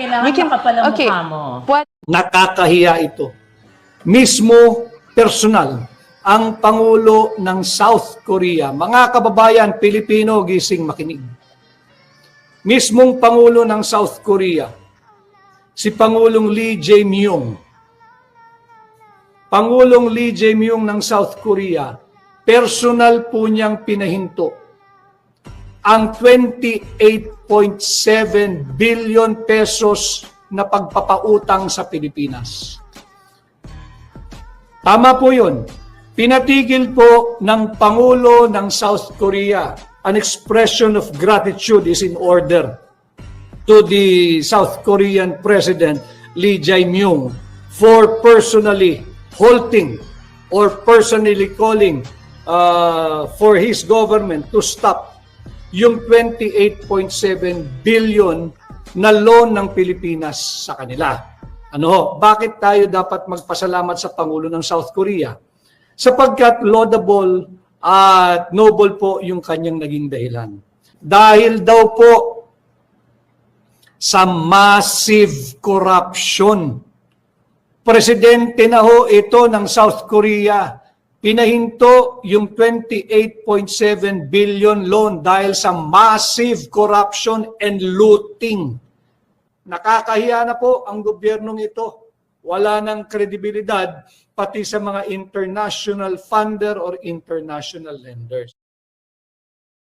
Kailangan makapal ang mukha mo. What? Nakakahiya ito. Mismo personal ang Pangulo ng South Korea. Mga kababayan Pilipino, gising makinig. Mismong Pangulo ng South Korea, si Pangulong Lee Jae-myung. Pangulong Lee Jae-myung ng South Korea, personal po niyang pinahinto ang 28.7 billion pesos na pagpapautang sa Pilipinas. Tama po yun. Pinatigil po ng Pangulo ng South Korea. An expression of gratitude is in order to the South Korean President Lee Jae-myung for personally halting or personally calling for his government to stop yung 28.7 billion na loan ng Pilipinas sa kanila. Ano? Bakit tayo dapat magpasalamat sa Pangulo ng South Korea? Sapagkat laudable at noble po yung kanyang naging dahilan. Dahil daw po sa massive corruption. Presidente na ho ito ng South Korea. Pinahinto yung 28.7 billion loan dahil sa massive corruption and looting. Nakakahiya na po ang gobyernong ito. Wala nang kredibilidad pati sa mga international funder or international lenders.